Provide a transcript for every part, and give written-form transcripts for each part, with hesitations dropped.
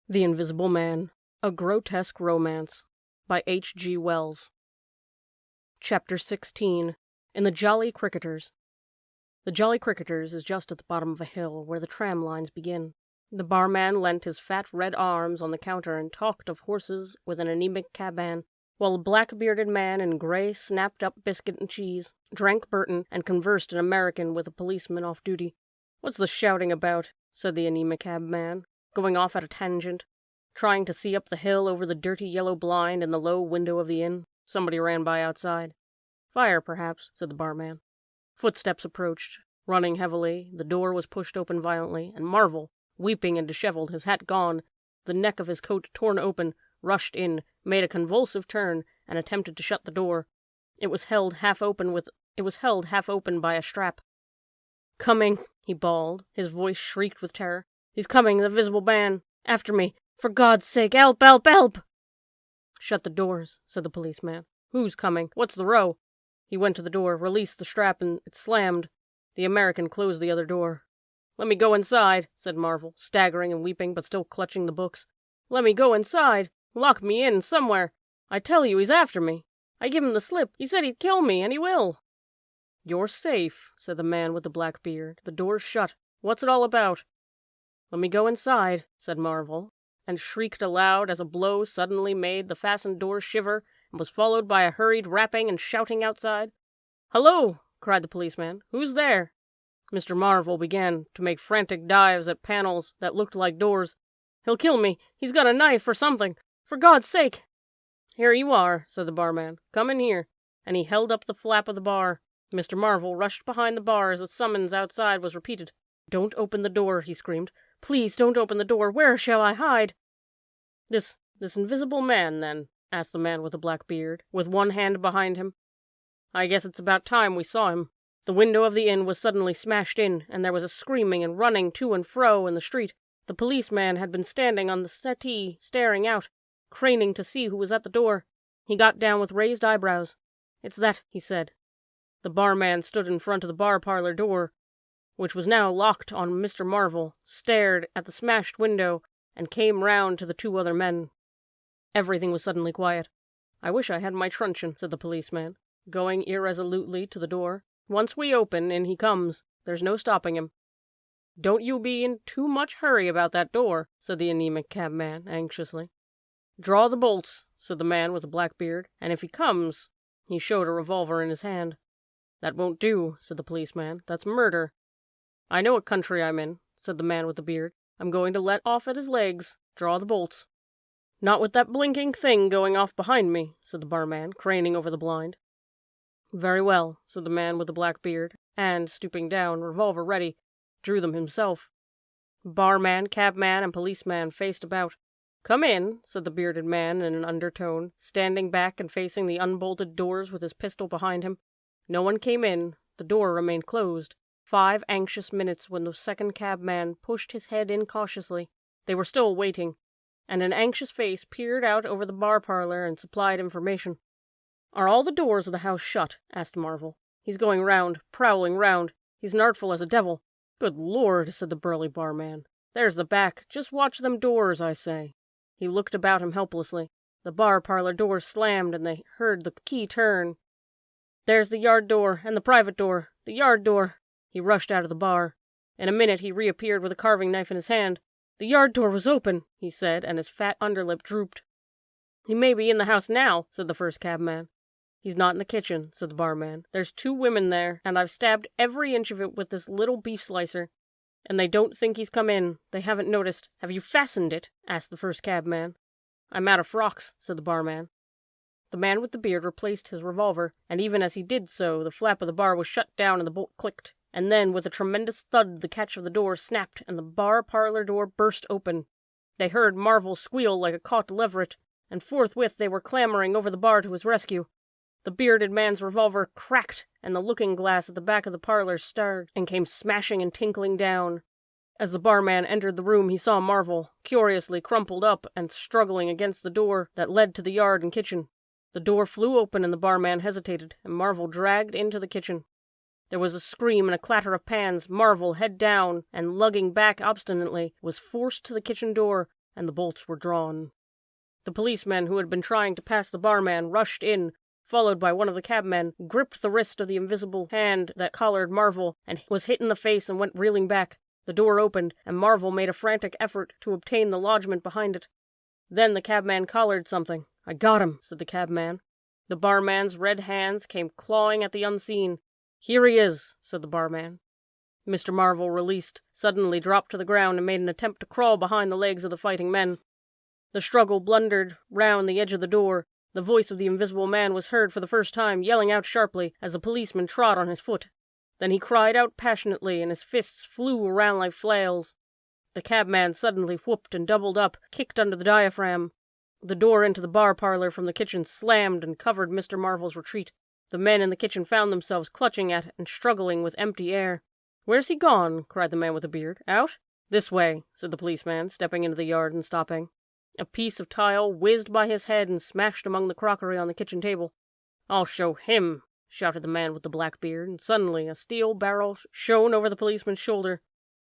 The Invisible Man, A Grotesque Romance, by H.G. Wells. Chapter 16. In the Jolly Cricketers. The Jolly Cricketers is just at the bottom of a hill where the tram lines begin. The barman leant his fat red arms on the counter and talked of horses with an anemic cabman, while a black-bearded man in grey snapped-up biscuit and cheese drank Burton and conversed in American with a policeman off duty. "What's the shouting about?" said the anemic cabman, going off at a tangent, trying to see up the hill over the dirty yellow blind in the low window of the inn. Somebody ran by outside. "Fire, perhaps," said the barman. Footsteps approached. Running heavily, the door was pushed open violently, and Marvel, weeping and disheveled, his hat gone, the neck of his coat torn open, rushed in, made a convulsive turn, and attempted to shut the door. It was held half open by a strap. "Coming," he bawled. His voice shrieked with terror. "He's coming, the Visible Man! After me! For God's sake, help, help, help!" "Shut the doors," said the policeman. "Who's coming? What's the row?" He went to the door, released the strap, and it slammed. The American closed the other door. "Let me go inside," said Marvel, staggering and weeping, but still clutching the books. "Let me go inside! Lock me in, somewhere! I tell you, he's after me! I give him the slip. He said he'd kill me, and he will!" "You're safe," said the man with the black beard. "The door's shut. What's it all about?" "Let me go inside," said Marvel, and shrieked aloud as a blow suddenly made the fastened door shiver and was followed by a hurried rapping and shouting outside. "Hello!" cried the policeman. "Who's there?" Mr. Marvel began to make frantic dives at panels that looked like doors. "He'll kill me! He's got a knife or something! For God's sake!" "Here you are," said the barman. "Come in here." And he held up the flap of the bar. Mr. Marvel rushed behind the bar as the summons outside was repeated. "Don't open the door," he screamed. "Please don't open the door. Where shall I hide?" This invisible man, then?" asked the man with the black beard, with one hand behind him. "I guess it's about time we saw him." The window of the inn was suddenly smashed in, and there was a screaming and running to and fro in the street. The policeman had been standing on the settee, staring out, craning to see who was at the door. He got down with raised eyebrows. "It's that," he said. The barman stood in front of the bar parlor door, which was now locked on Mr. Marvel, stared at the smashed window, and came round to the two other men. Everything was suddenly quiet. "I wish I had my truncheon," said the policeman, going irresolutely to the door. "Once we open, in he comes. There's no stopping him." "Don't you be in too much hurry about that door," said the anemic cabman, anxiously. "Draw the bolts," said the man with the black beard, "and if he comes—" He showed a revolver in his hand. "That won't do," said the policeman. "That's murder." "I know what country I'm in," said the man with the beard. "I'm going to let off at his legs. Draw the bolts." "Not with that blinking thing going off behind me," said the barman, craning over the blind. "Very well," said the man with the black beard, and, stooping down, revolver ready, drew them himself. Barman, cabman, and policeman faced about. "Come in," said the bearded man in an undertone, standing back and facing the unbolted doors with his pistol behind him. No one came in. The door remained closed. 5 anxious minutes when the second cabman pushed his head in cautiously. They were still waiting, and an anxious face peered out over the bar parlor and supplied information. "Are all the doors of the house shut?" asked Marvel. "He's going round, prowling round. He's nartful as a devil." "Good Lord," said the burly barman. "There's the back. Just watch them doors, I say." He looked about him helplessly. The bar parlor doors slammed, and they heard the key turn. "There's the yard door, and the private door. The yard door." He rushed out of the bar. In a minute he reappeared with a carving knife in his hand. "The yard door was open," he said, and his fat underlip drooped. "He may be in the house now," said the first cabman. "He's not in the kitchen," said the barman. "There's 2 women there, and I've stabbed every inch of it with this little beef slicer. And they don't think he's come in. They haven't noticed." "Have you fastened it?" asked the first cabman. "I'm out of frocks," said the barman. The man with the beard replaced his revolver, and even as he did so, the flap of the bar was shut down and the bolt clicked. And then, with a tremendous thud, the catch of the door snapped, and the bar parlor door burst open. They heard Marvel squeal like a caught leveret, and forthwith they were clambering over the bar to his rescue. The bearded man's revolver cracked, and the looking-glass at the back of the parlor starred and came smashing and tinkling down. As the barman entered the room, he saw Marvel, curiously crumpled up and struggling against the door that led to the yard and kitchen. The door flew open, and the barman hesitated, and Marvel dragged into the kitchen. There was a scream and a clatter of pans. Marvel, head down and lugging back obstinately, was forced to the kitchen door, and the bolts were drawn. The policeman who had been trying to pass the barman rushed in, followed by one of the cabmen, gripped the wrist of the invisible hand that collared Marvel, and was hit in the face and went reeling back. The door opened, and Marvel made a frantic effort to obtain the lodgment behind it. Then the cabman collared something. "I got him," said the cabman. The barman's red hands came clawing at the unseen. "Here he is," said the barman. Mr. Marvel, released, suddenly dropped to the ground and made an attempt to crawl behind the legs of the fighting men. The struggle blundered round the edge of the door. The voice of the invisible man was heard for the first time, yelling out sharply as the policeman trod on his foot. Then he cried out passionately, and his fists flew around like flails. The cabman suddenly whooped and doubled up, kicked under the diaphragm. The door into the bar parlor from the kitchen slammed and covered Mr. Marvel's retreat. The men in the kitchen found themselves clutching at and struggling with empty air. "Where's he gone?" cried the man with the beard. "Out?" "This way," said the policeman, stepping into the yard and stopping. A piece of tile whizzed by his head and smashed among the crockery on the kitchen table. "I'll show him," shouted the man with the black beard, and suddenly a steel barrel shone over the policeman's shoulder,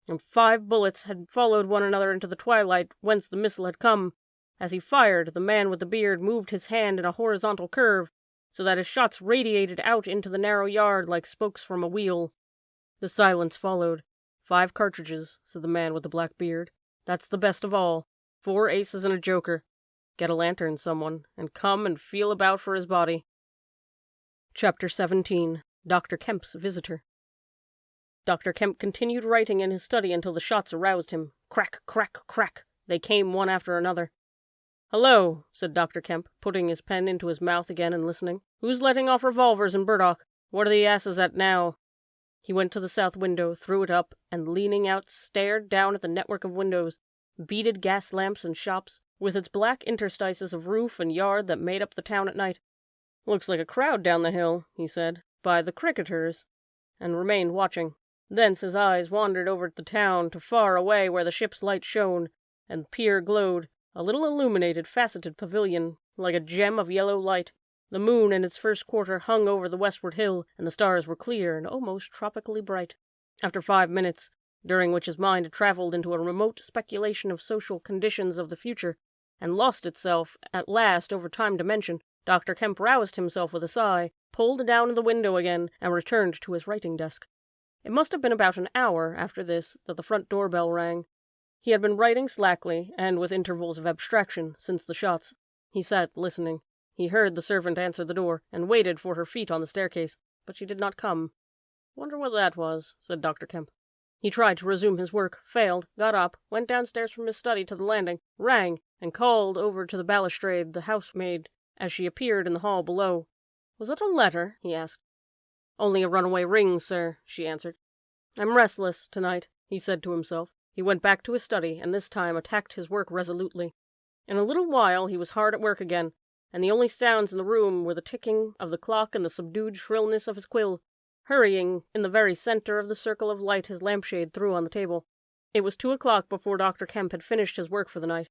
and 5 bullets had followed one another into the twilight whence the missile had come. As he fired, the man with the beard moved his hand in a horizontal curve, so that his shots radiated out into the narrow yard like spokes from a wheel. The silence followed. 5 cartridges, said the man with the black beard. That's the best of all. 4 aces and a joker. Get a lantern, someone, and come and feel about for his body. Chapter 17. Dr. Kemp's Visitor. Dr. Kemp continued writing in his study until the shots aroused him. Crack, crack, crack. They came one after another. "Hello," said Dr. Kemp, putting his pen into his mouth again and listening. "Who's letting off revolvers in Burdock? What are the asses at now?" He went to the south window, threw it up, and leaning out stared down at the network of windows, beaded gas lamps and shops, with its black interstices of roof and yard that made up the town at night. "Looks like a crowd down the hill," he said, "by the cricketers," and remained watching. Thence his eyes wandered over the town to far away where the ship's light shone, and the pier glowed, a little illuminated, faceted pavilion, like a gem of yellow light. The moon in its first quarter hung over the westward hill, and the stars were clear and almost tropically bright. After 5 minutes, during which his mind had traveled into a remote speculation of social conditions of the future, and lost itself at last over time dimension, Dr. Kemp roused himself with a sigh, pulled down the window again, and returned to his writing desk. It must have been about an hour after this that the front door bell rang. He had been writing slackly, and with intervals of abstraction, since the shots. He sat listening. He heard the servant answer the door, and waited for her feet on the staircase, but she did not come. "Wonder what that was," said Dr. Kemp. He tried to resume his work, failed, got up, went downstairs from his study to the landing, rang, and called over to the balustrade the housemaid as she appeared in the hall below. "Was it a letter?" he asked. "Only a runaway ring, sir," she answered. "I'm restless tonight," he said to himself. He went back to his study, and this time attacked his work resolutely. In a little while he was hard at work again, and the only sounds in the room were the ticking of the clock and the subdued shrillness of his quill, hurrying in the very center of the circle of light his lampshade threw on the table. It was 2 o'clock before Dr. Kemp had finished his work for the night.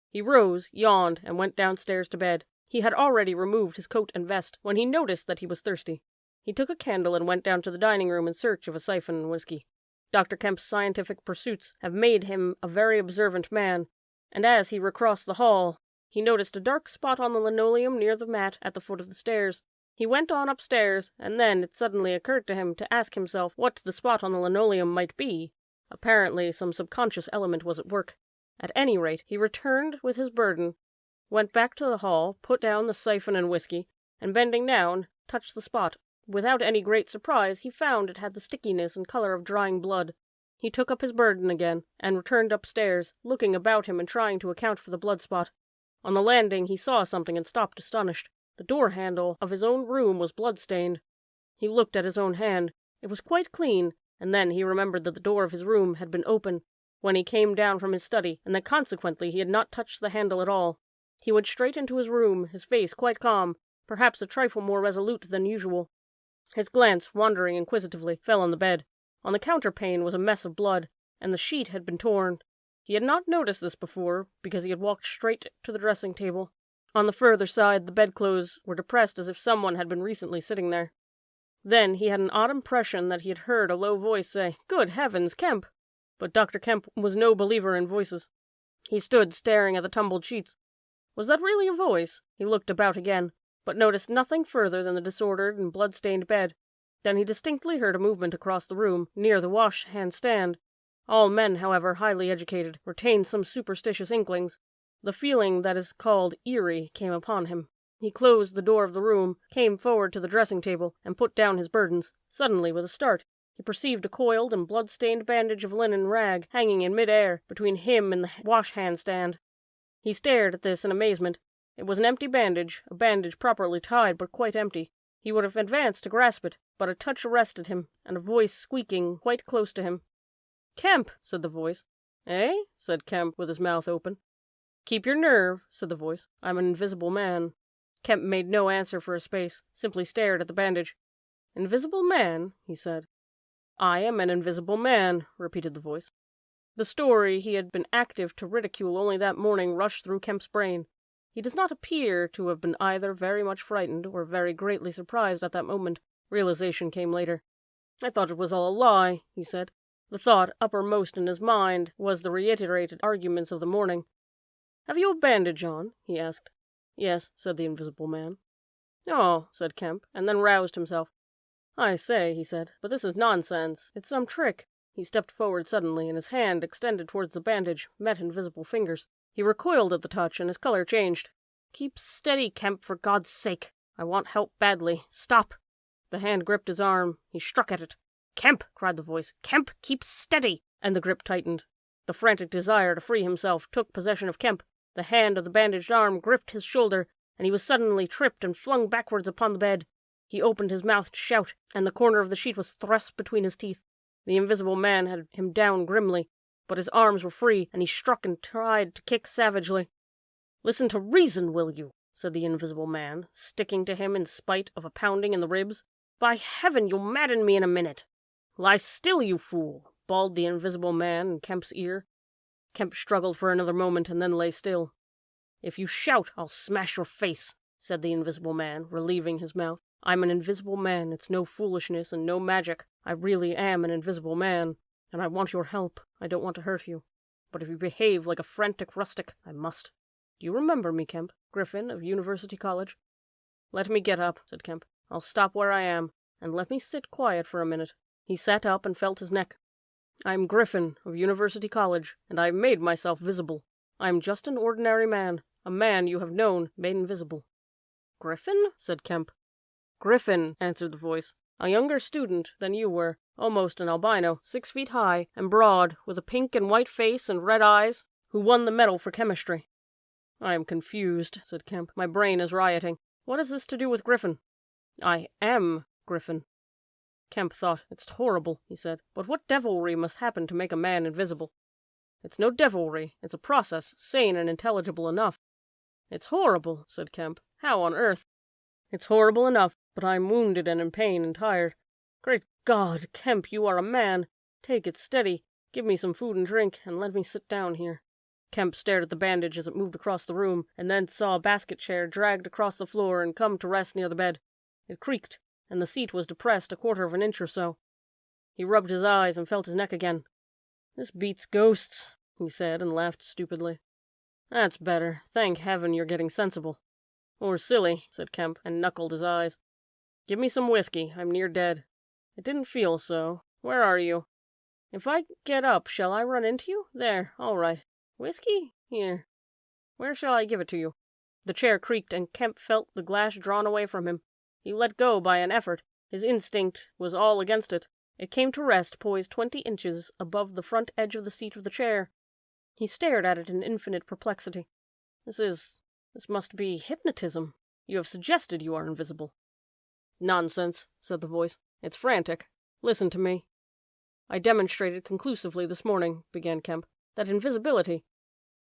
He rose, yawned, and went downstairs to bed. He had already removed his coat and vest when he noticed that he was thirsty. He took a candle and went down to the dining room in search of a siphon and whiskey. Dr. Kemp's scientific pursuits have made him a very observant man, and as he recrossed the hall, he noticed a dark spot on the linoleum near the mat at the foot of the stairs. He went on upstairs, and then it suddenly occurred to him to ask himself what the spot on the linoleum might be. Apparently some subconscious element was at work. At any rate, he returned with his burden, went back to the hall, put down the siphon and whiskey, and bending down, touched the spot. Without any great surprise, he found it had the stickiness and color of drying blood. He took up his burden again, and returned upstairs, looking about him and trying to account for the blood spot. On the landing he saw something and stopped astonished. The door-handle of his own room was blood-stained. He looked at his own hand. It was quite clean, and then he remembered that the door of his room had been open when he came down from his study, and that consequently he had not touched the handle at all. He went straight into his room, his face quite calm, perhaps a trifle more resolute than usual. His glance, wandering inquisitively, fell on the bed. On the counterpane was a mess of blood, and the sheet had been torn. He had not noticed this before, because he had walked straight to the dressing-table. On the further side, the bedclothes were depressed as if someone had been recently sitting there. Then he had an odd impression that he had heard a low voice say, "Good heavens, Kemp!" But Dr. Kemp was no believer in voices. He stood staring at the tumbled sheets. Was that really a voice? He looked about again, but noticed nothing further than the disordered and blood-stained bed. Then he distinctly heard a movement across the room, near the wash-hand stand. All men, however highly educated, retain some superstitious inklings. The feeling that is called eerie came upon him. He closed the door of the room, came forward to the dressing-table, and put down his burdens. Suddenly, with a start, he perceived a coiled and blood-stained bandage of linen rag hanging in mid-air between him and the wash-hand stand. He stared at this in amazement. It was an empty bandage, a bandage properly tied but quite empty. He would have advanced to grasp it, but a touch arrested him, and a voice squeaking quite close to him. "Kemp," said the voice. "Eh?" said Kemp with his mouth open. "Keep your nerve," said the voice. "I'm an invisible man." Kemp made no answer for a space, simply stared at the bandage. "Invisible man?" he said. "I am an invisible man," repeated the voice. The story he had been active to ridicule only that morning rushed through Kemp's brain. He does not appear to have been either very much frightened or very greatly surprised at that moment. Realization came later. "I thought it was all a lie," he said. The thought uppermost in his mind was the reiterated arguments of the morning. "Have you a bandage on?" he asked. "Yes," said the invisible man. "Oh," said Kemp, and then roused himself. "I say," he said, "but this is nonsense. It's some trick." He stepped forward suddenly, and his hand, extended towards the bandage, met invisible fingers. He recoiled at the touch, and his color changed. "Keep steady, Kemp, for God's sake. I want help badly. Stop." The hand gripped his arm. He struck at it. "Kemp!" cried the voice. "Kemp, keep steady!" And the grip tightened. The frantic desire to free himself took possession of Kemp. The hand of the bandaged arm gripped his shoulder, and he was suddenly tripped and flung backwards upon the bed. He opened his mouth to shout, and the corner of the sheet was thrust between his teeth. The invisible man had him down grimly, but his arms were free, and he struck and tried to kick savagely. "Listen to reason, will you?" said the invisible man, sticking to him in spite of a pounding in the ribs. "By heaven, you'll madden me in a minute." "Lie still, you fool!" bawled the invisible man in Kemp's ear. Kemp struggled for another moment and then lay still. "If you shout, I'll smash your face," said the invisible man, relieving his mouth. "I'm an invisible man. It's no foolishness and no magic. I really am an invisible man, and I want your help. I don't want to hurt you. But if you behave like a frantic rustic, I must. Do you remember me, Kemp? Griffin of University College?" "Let me get up," said Kemp. "I'll stop where I am, and let me sit quiet for a minute." He sat up and felt his neck. "I'm Griffin of University College, and I've made myself visible. I'm just an ordinary man, a man you have known made invisible." "Griffin?" said Kemp. "Griffin," answered the voice. "A younger student than you were, almost an albino, 6 feet high and broad, with a pink and white face and red eyes, who won the medal for chemistry." "I am confused," said Kemp. "My brain is rioting. What has this to do with Griffin?" "I am Griffin." Kemp thought. "It's horrible," he said. "But what devilry must happen to make a man invisible?" "It's no devilry. It's a process, sane and intelligible enough." "It's horrible," said Kemp. "How on earth?" "It's horrible enough, but I'm wounded and in pain and tired." "Great God, Kemp, you are a man. Take it steady. Give me some food and drink, and let me sit down here." Kemp stared at the bandage as it moved across the room, and then saw a basket chair dragged across the floor and come to rest near the bed. It creaked, and the seat was depressed a quarter of an inch or so. He rubbed his eyes and felt his neck again. "This beats ghosts," he said, and laughed stupidly. "That's better. Thank heaven you're getting sensible." "Or silly," said Kemp, and knuckled his eyes. "Give me some whiskey. I'm near dead." "It didn't feel so. Where are you?" "If I get up, shall I run into you? There, all right. Whiskey? Here. Where shall I give it to you?" The chair creaked, and Kemp felt the glass drawn away from him. He let go by an effort. His instinct was all against it. It came to rest poised 20 inches above the front edge of the seat of the chair. He stared at it in infinite perplexity. This must be hypnotism. You have suggested you are invisible." "Nonsense," said the voice. "It's frantic. Listen to me." "I demonstrated conclusively this morning," began Kemp, "that invisibility—"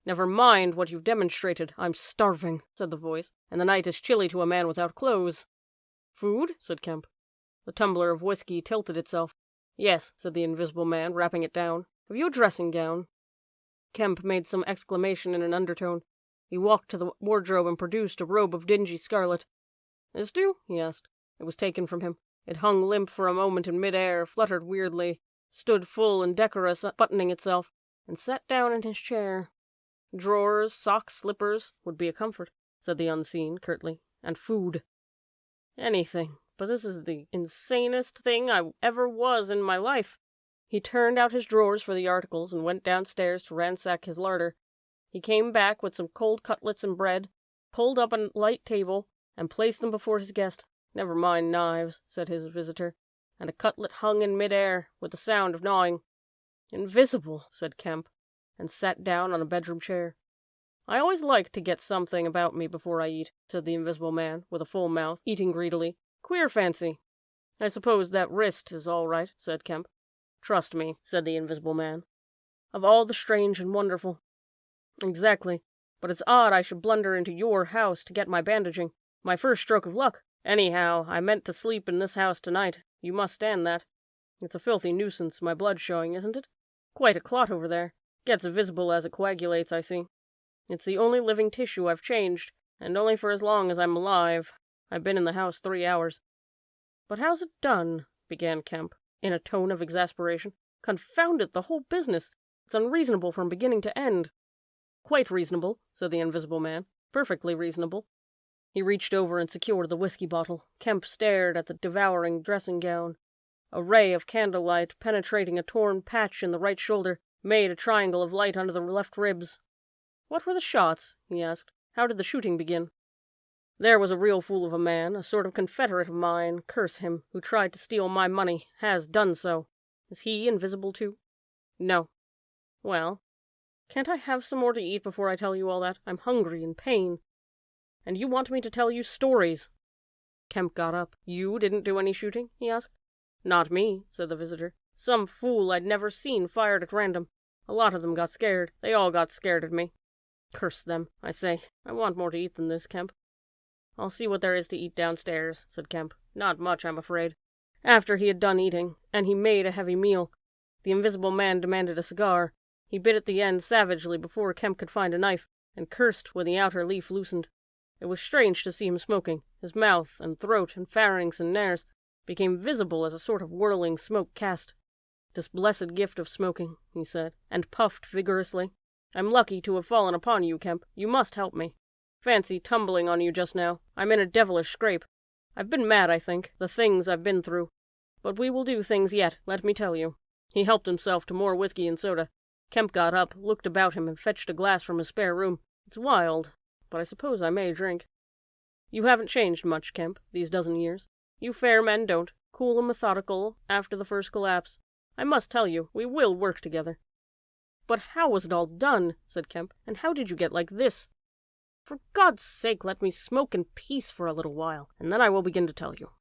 "Never mind what you've demonstrated. I'm starving," said the voice, "and the night is chilly to a man without clothes." "Food?" said Kemp. The tumbler of whiskey tilted itself. "Yes," said the invisible man, rapping it down. "Have you a dressing gown?" Kemp made some exclamation in an undertone. He walked to the wardrobe and produced a robe of dingy scarlet. "This do?" he asked. It was taken from him. It hung limp for a moment in mid-air, fluttered weirdly, stood full and decorous, buttoning itself, and sat down in his chair. Drawers, socks, slippers would be a comfort, said the unseen curtly. And food. Anything, but this is the insanest thing I ever was in my life. He turned out his drawers for the articles and went downstairs to ransack his larder. He came back with some cold cutlets and bread, pulled up a light table, and placed them before his guest. Never mind knives, said his visitor, and a cutlet hung in mid-air, with the sound of gnawing. Invisible, said Kemp, and sat down on a bedroom chair. I always like to get something about me before I eat, said the invisible man, with a full mouth, eating greedily. Queer fancy. I suppose that wrist is all right, said Kemp. Trust me, said the invisible man. Of all the strange and wonderful. Exactly, but it's odd I should blunder into your house to get my bandaging. My first stroke of luck. Anyhow, I meant to sleep in this house tonight. You must stand that. It's a filthy nuisance, my blood showing, isn't it? Quite a clot over there. Gets visible as it coagulates, I see. It's the only living tissue I've changed, and only for as long as I'm alive. I've been in the house 3 hours. But how's it done? Began Kemp, in a tone of exasperation. Confound it, the whole business. It's unreasonable from beginning to end. Quite reasonable, said the invisible man. Perfectly reasonable. He reached over and secured the whiskey bottle. Kemp stared at the devouring dressing-gown. A ray of candlelight, penetrating a torn patch in the right shoulder, made a triangle of light under the left ribs. What were the shots? He asked. How did the shooting begin? There was a real fool of a man, a sort of confederate of mine, curse him, who tried to steal my money, has done so. Is he invisible too? No. Well, can't I have some more to eat before I tell you all that? I'm hungry and pain. And you want me to tell you stories. Kemp got up. You didn't do any shooting? He asked. Not me, said the visitor. Some fool I'd never seen fired at random. A lot of them got scared. They all got scared at me. Curse them, I say. I want more to eat than this, Kemp. I'll see what there is to eat downstairs, said Kemp. Not much, I'm afraid. After he had done eating, and he made a heavy meal, the invisible man demanded a cigar. He bit at the end savagely before Kemp could find a knife, and cursed when the outer leaf loosened. It was strange to see him smoking. His mouth and throat and pharynx and nares became visible as a sort of whirling smoke cast. This blessed gift of smoking, he said, and puffed vigorously. I'm lucky to have fallen upon you, Kemp. You must help me. Fancy tumbling on you just now. I'm in a devilish scrape. I've been mad, I think, the things I've been through. But we will do things yet, let me tell you. He helped himself to more whiskey and soda. Kemp got up, looked about him, and fetched a glass from his spare room. It's wild, but I suppose I may drink. You haven't changed much, Kemp, these dozen years. You fair men don't. Cool and methodical after the first collapse. I must tell you, we will work together. But how was it all done? Said Kemp. And how did you get like this? For God's sake, let me smoke in peace for a little while, and then I will begin to tell you.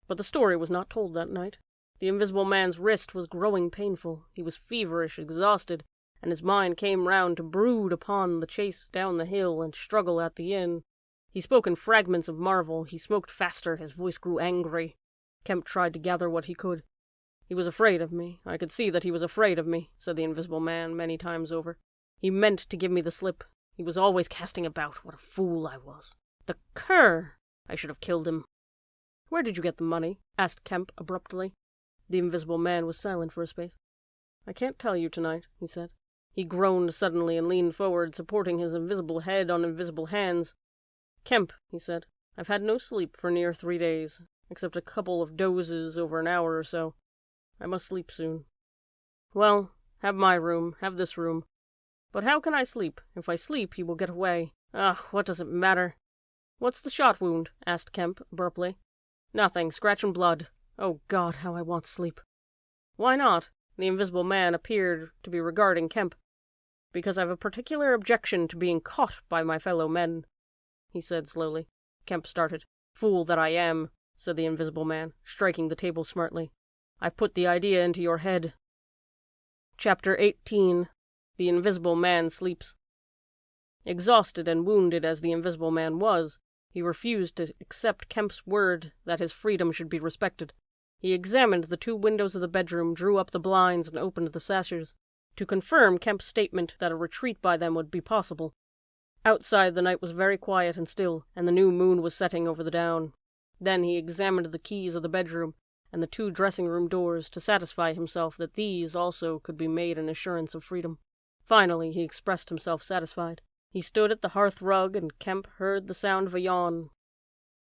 But the story was not told that night. The invisible man's wrist was growing painful. He was feverish, exhausted, and his mind came round to brood upon the chase down the hill and struggle at the inn. He spoke in fragments of marvel. He smoked faster. His voice grew angry. Kemp tried to gather what he could. He was afraid of me. I could see that he was afraid of me, said the invisible man many times over. He meant to give me the slip. He was always casting about. What a fool I was. The cur! I should have killed him. Where did you get the money? Asked Kemp abruptly. The invisible man was silent for a space. I can't tell you tonight, he said. He groaned suddenly and leaned forward, supporting his invisible head on invisible hands. Kemp, he said, I've had no sleep for near 3 days, except a couple of dozes over an hour or so. I must sleep soon. Well, have my room, have this room. But how can I sleep? If I sleep, he will get away. Ugh, what does it matter? What's the shot wound? Asked Kemp abruptly. Nothing, scratch and blood. Oh God, how I want sleep. Why not? The invisible man appeared to be regarding Kemp. Because I've a particular objection to being caught by my fellow men, he said slowly. Kemp started. Fool that I am, said the invisible man, striking the table smartly. I've put the idea into your head. Chapter 18. The Invisible Man Sleeps. Exhausted and wounded as the invisible man was, he refused to accept Kemp's word that his freedom should be respected. He examined the 2 windows of the bedroom, drew up the blinds, and opened the sashes, to confirm Kemp's statement that a retreat by them would be possible. Outside the night was very quiet and still, and the new moon was setting over the down. Then he examined the keys of the bedroom and the 2 dressing-room doors to satisfy himself that these also could be made an assurance of freedom. Finally, he expressed himself satisfied. He stood at the hearth rug, and Kemp heard the sound of a yawn.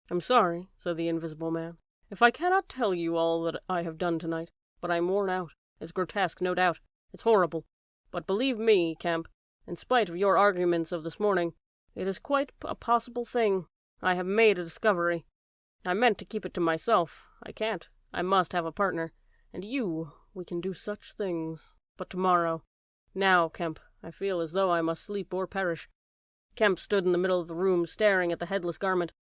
"I'm sorry," said the Invisible Man, "if I cannot tell you all that I have done tonight, but I'm worn out. It's grotesque, no doubt. It's horrible. But believe me, Kemp, in spite of your arguments of this morning, it is quite a possible thing. I have made a discovery. I meant to keep it to myself. I can't. I must have a partner. And we can do such things. But tomorrow. Now, Kemp, I feel as though I must sleep or perish." Kemp stood in the middle of the room, staring at the headless garment.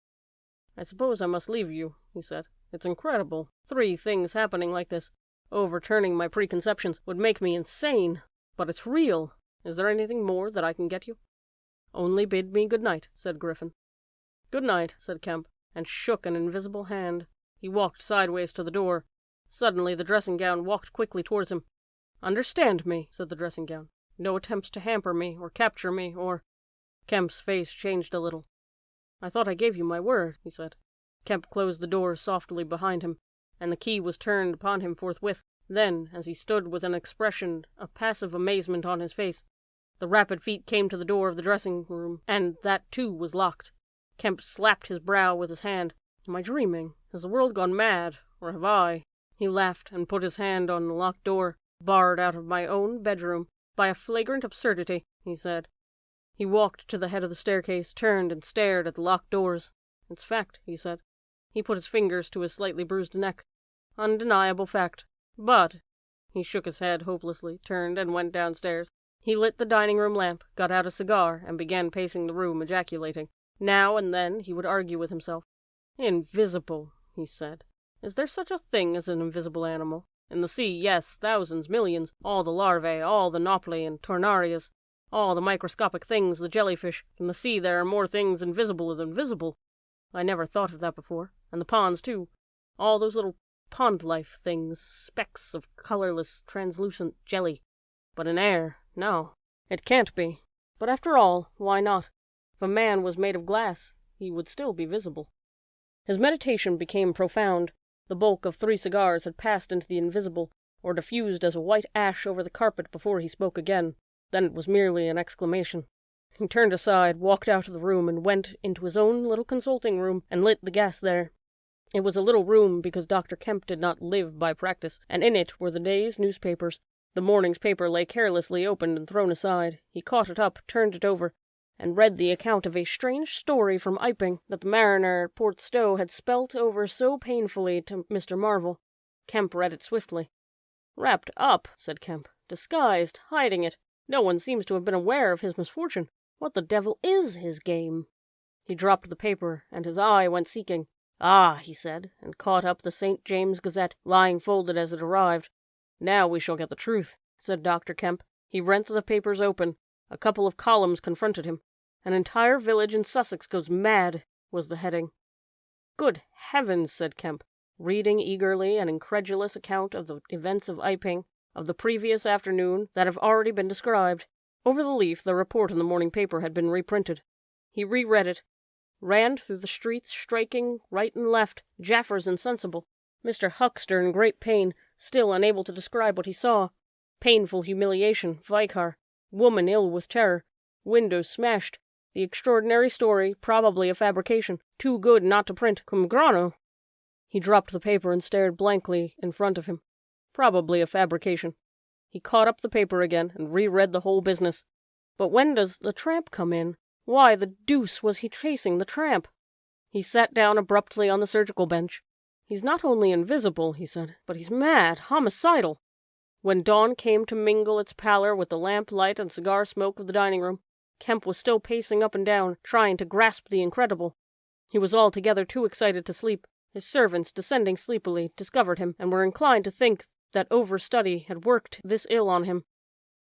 "I suppose I must leave you," he said. "It's incredible. 3 things happening like this. Overturning my preconceptions would make me insane. But it's real. Is there anything more that I can get you?" "Only bid me good night," said Griffin. "Good night," said Kemp, and shook an invisible hand. He walked sideways to the door. Suddenly the dressing-gown walked quickly towards him. "Understand me," said the dressing-gown. "No attempts to hamper me, or capture me, or—" Kemp's face changed a little. "I thought I gave you my word," he said. Kemp closed the door softly behind him, and the key was turned upon him forthwith. Then, as he stood with an expression of passive amazement on his face, the rapid feet came to the door of the dressing-room, and that, too, was locked. Kemp slapped his brow with his hand. "Am I dreaming? Has the world gone mad? Or have I?" He laughed and put his hand on the locked door. "Barred out of my own bedroom by a flagrant absurdity," he said. He walked to the head of the staircase, turned and stared at the locked doors. "It's fact," he said. He put his fingers to his slightly bruised neck. "Undeniable fact. But—" He shook his head hopelessly, turned, and went downstairs. He lit the dining-room lamp, got out a cigar, and began pacing the room, ejaculating. Now and then he would argue with himself. "Invisible," he said. "Is there such a thing as an invisible animal? In the sea, yes, thousands, millions, all the larvae, all the nauplii and tornarias, all the microscopic things, the jellyfish. In the sea there are more things invisible than visible. I never thought of that before. And the ponds, too. All those little pond-life things, specks of colorless, translucent jelly. But in air, no. It can't be. But after all, why not? If a man was made of glass, he would still be visible." His meditation became profound. The bulk of 3 cigars had passed into the invisible, or diffused as a white ash over the carpet before he spoke again. Then it was merely an exclamation. He turned aside, walked out of the room, and went into his own little consulting room and lit the gas there. It was a little room because Dr. Kemp did not live by practice, and in it were the day's newspapers. The morning's paper lay carelessly opened and thrown aside. He caught it up, turned it over, and read the account of a strange story from Iping that the mariner at Port Stowe had spelt over so painfully to Mr. Marvel. Kemp read it swiftly. "Wrapped up," said Kemp. "Disguised, hiding it. No one seems to have been aware of his misfortune. What the devil is his game?" He dropped the paper, and his eye went seeking. "Ah," he said, and caught up the St. James Gazette, lying folded as it arrived. "Now we shall get the truth," said Dr. Kemp. He rent the papers open. A couple of columns confronted him. "An entire village in Sussex goes mad," was the heading. "Good heavens," said Kemp, reading eagerly an incredulous account of the events of Iping, of the previous afternoon that have already been described. Over the leaf, the report in the morning paper had been reprinted. He reread it, ran through the streets, striking right and left, Jaffers insensible, Mr. Huckster in great pain, still unable to describe what he saw, painful humiliation, Vicar, woman ill with terror, windows smashed, the extraordinary story, probably a fabrication, too good not to print, cum grano. He dropped the paper and stared blankly in front of him. Probably a fabrication. He caught up the paper again and reread the whole business. But when does the tramp come in? Why the deuce was he chasing the tramp? He sat down abruptly on the surgical bench. "He's not only invisible," he said, "but he's mad, homicidal." When dawn came to mingle its pallor with the lamp light and cigar smoke of the dining room, Kemp was still pacing up and down, trying to grasp the incredible. He was altogether too excited to sleep. His servants, descending sleepily, discovered him, and were inclined to think that overstudy had worked this ill on him.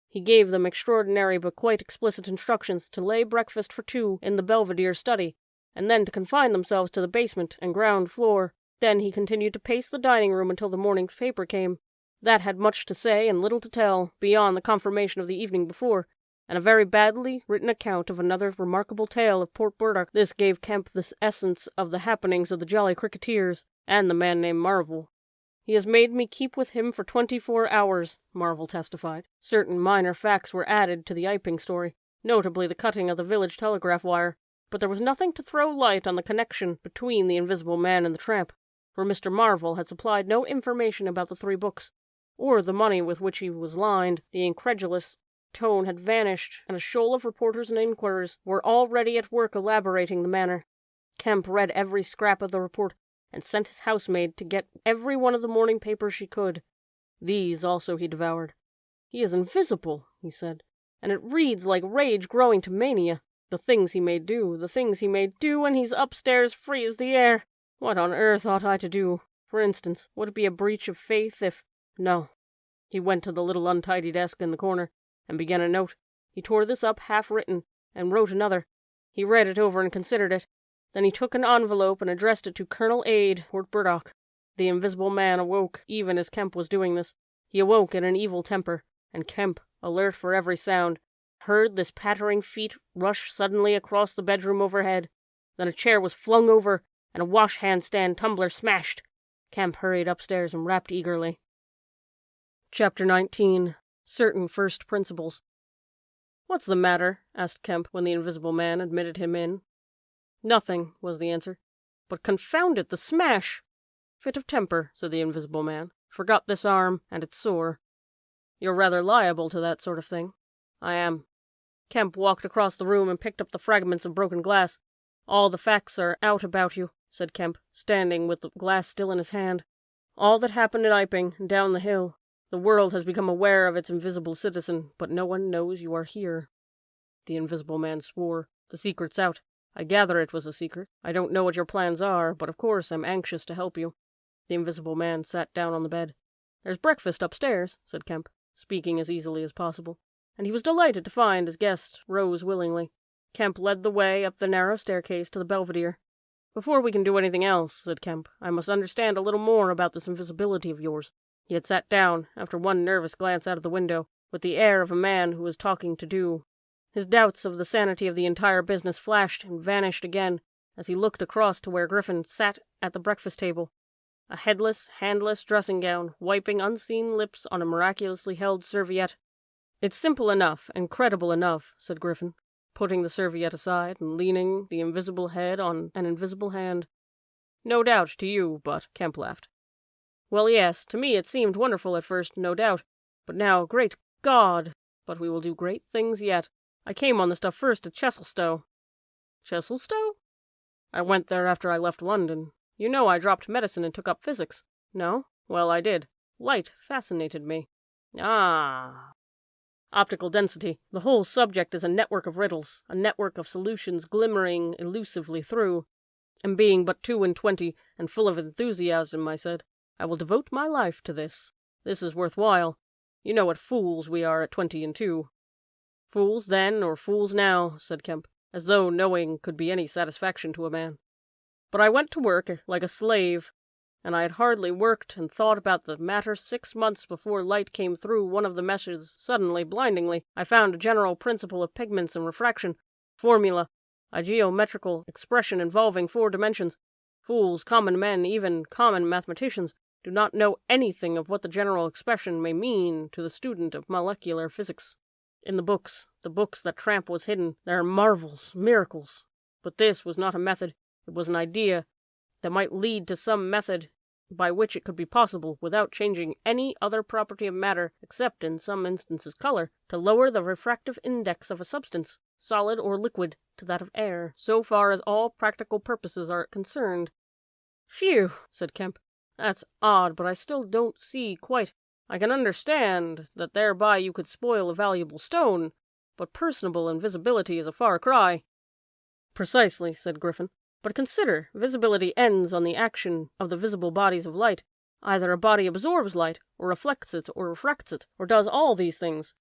He gave them extraordinary but quite explicit instructions to lay breakfast for 2 in the Belvedere study, and then to confine themselves to the basement and ground floor. Then he continued to pace the dining room until the morning paper came. That had much to say and little to tell, beyond the confirmation of the evening before, and a very badly written account of another remarkable tale of Port Burdock. This gave Kemp the essence of the happenings of the Jolly Cricketers and the man named Marvel. He has made me keep with him for 24 hours, Marvel testified. Certain minor facts were added to the Iping story, notably the cutting of the village telegraph wire, but there was nothing to throw light on the connection between the Invisible Man and the tramp, for Mr. Marvel had supplied no information about the 3 books, or the money with which he was lined. The incredulous tone had vanished, and a shoal of reporters and inquirers were already at work elaborating the matter. Kemp read every scrap of the report, and sent his housemaid to get every one of the morning papers she could. These also he devoured. "He is invisible," he said, "and it reads like rage growing to mania. The things he may do, and he's upstairs free as the air. What on earth ought I to do? For instance, would it be a breach of faith if— No." He went to the little untidy desk in the corner, and began a note. He tore this up half-written, and wrote another. He read it over and considered it. Then he took an envelope and addressed it to Colonel Ade, Port Burdock. The Invisible Man awoke even as Kemp was doing this. He awoke in an evil temper, and Kemp, alert for every sound, heard this pattering feet rush suddenly across the bedroom overhead. Then a chair was flung over, and a wash-hand-stand tumbler smashed. Kemp hurried upstairs and rapped eagerly. Chapter 19. Certain First Principles. "What's the matter?" asked Kemp when the Invisible Man admitted him in. "Nothing," was the answer. "But confound it, the smash!" "Fit of temper," said the Invisible Man. "Forgot this arm, and it's sore." "You're rather liable to that sort of thing." "I am." Kemp walked across the room and picked up the fragments of broken glass. "All the facts are out about you," said Kemp, standing with the glass still in his hand. "All that happened at Iping and down the hill. The world has become aware of its invisible citizen, but no one knows you are here." The Invisible Man swore. "The secret's out. I gather it was a secret. I don't know what your plans are, but of course I'm anxious to help you." The Invisible Man sat down on the bed. "There's breakfast upstairs," said Kemp, speaking as easily as possible, and he was delighted to find his guest rose willingly. Kemp led the way up the narrow staircase to the belvedere. "Before we can do anything else," said Kemp, "I must understand a little more about this invisibility of yours." He had sat down, after one nervous glance out of the window, with the air of a man who was talking to do. His doubts of the sanity of the entire business flashed and vanished again as he looked across to where Griffin sat at the breakfast table, a headless, handless dressing-gown, wiping unseen lips on a miraculously held serviette. "It's simple enough and credible enough," said Griffin, putting the serviette aside and leaning the invisible head on an invisible hand. "No doubt to you, but—" Kemp laughed. "Well, yes, to me it seemed wonderful at first, no doubt. But now, great God! But we will do great things yet. I came on the stuff first at Chesilstowe." "Chesilstowe?" "I went there after I left London. You know I dropped medicine and took up physics. No? Well, I did. Light fascinated me." "Ah." "Optical density. The whole subject is a network of riddles, a network of solutions glimmering elusively through. And being but 22 and full of enthusiasm, I said, I will devote my life to this. This is worthwhile. You know what fools we are at 22. "Fools then, or fools now," said Kemp, as though knowing could be any satisfaction to a man. "But I went to work like a slave, and I had hardly worked and thought about the matter 6 months before light came through one of the meshes suddenly, blindingly. I found a general principle of pigments and refraction, formula, a geometrical expression involving 4 dimensions. Fools, common men, even common mathematicians, do not know anything of what the general expression may mean to the student of molecular physics. In the books that Tramp was hidden, there are marvels, miracles. But this was not a method, it was an idea that might lead to some method by which it could be possible, without changing any other property of matter, except in some instances color, to lower the refractive index of a substance, solid or liquid, to that of air, so far as all practical purposes are concerned." "Phew," said Kemp. "That's odd, but I still don't see quite. I can understand that thereby you could spoil a valuable stone, but personable invisibility is a far cry." "Precisely," said Griffin. "But consider, visibility ends on the action of the visible bodies of light. Either a body absorbs light, or reflects it, or refracts it, or does all these things.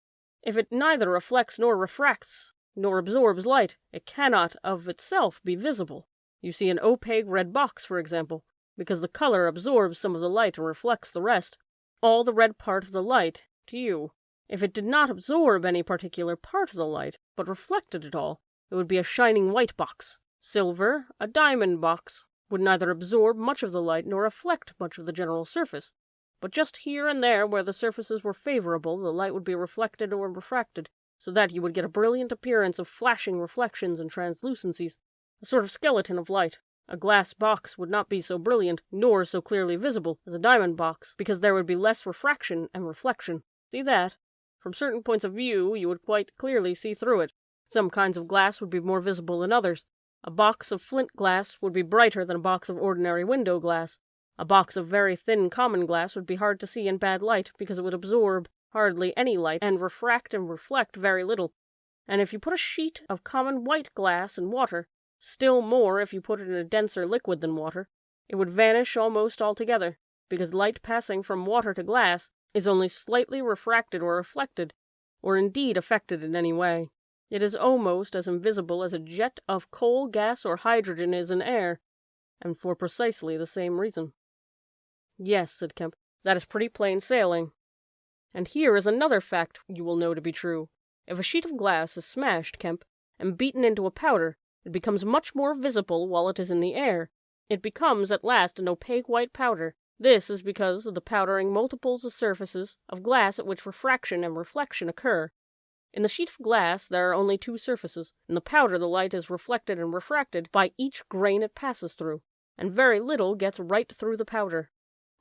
If it neither reflects nor refracts, nor absorbs light, it cannot of itself be visible. You see an opaque red box, for example, because the color absorbs some of the light and reflects the rest, all the red part of the light, to you. If it did not absorb any particular part of the light, but reflected it all, it would be a shining white box. Silver, a diamond box, would neither absorb much of the light nor reflect much of the general surface. but just here and there where the surfaces were favorable, the light would be reflected or refracted, so that you would get a brilliant appearance of flashing reflections and translucencies, a sort of skeleton of light. A glass box would not be so brilliant, nor so clearly visible, as a diamond box, because there would be less refraction and reflection. See that? From certain points of view, you would quite clearly see through it. Some kinds of glass would be more visible than others. A box of flint glass would be brighter than a box of ordinary window glass. A box of very thin common glass would be hard to see in bad light, because it would absorb hardly any light and refract and reflect very little. And if you put a sheet of common white glass in water, still more if you put it in a denser liquid than water, it would vanish almost altogether, because light passing from water to glass is only slightly refracted or reflected, or indeed affected in any way. It is almost as invisible as a jet of coal, gas, or hydrogen is in air, and for precisely the same reason. Yes, said Kemp, that is pretty plain sailing. And here is another fact you will know to be true. If a sheet of glass is smashed, Kemp, and beaten into a powder, it becomes much more visible while it is in the air. It becomes at last an opaque white powder. This is because of the powdering multiples of surfaces of glass at which refraction and reflection occur. In the sheet of glass there are only two surfaces. In the powder the light is reflected and refracted by each grain it passes through, and very little gets right through the powder.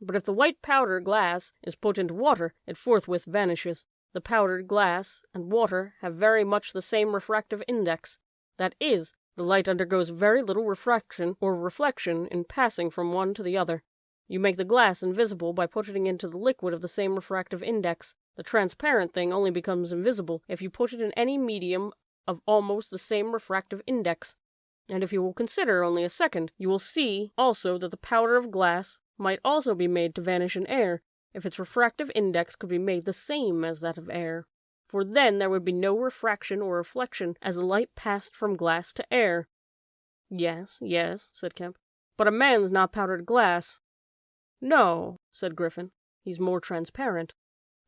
But if the white powder glass is put into water, it forthwith vanishes. The powdered glass and water have very much the same refractive index. That is, the light undergoes very little refraction or reflection in passing from one to the other. You make the glass invisible by putting it into the liquid of the same refractive index. The transparent thing only becomes invisible if you put it in any medium of almost the same refractive index. And if you will consider only a second, you will see also that the powder of glass might also be made to vanish in air, if its refractive index could be made the same as that of air. For then there would be no refraction or reflection as the light passed from glass to air. Yes, said Kemp, but a man's not powdered glass. No, said Griffin, he's more transparent.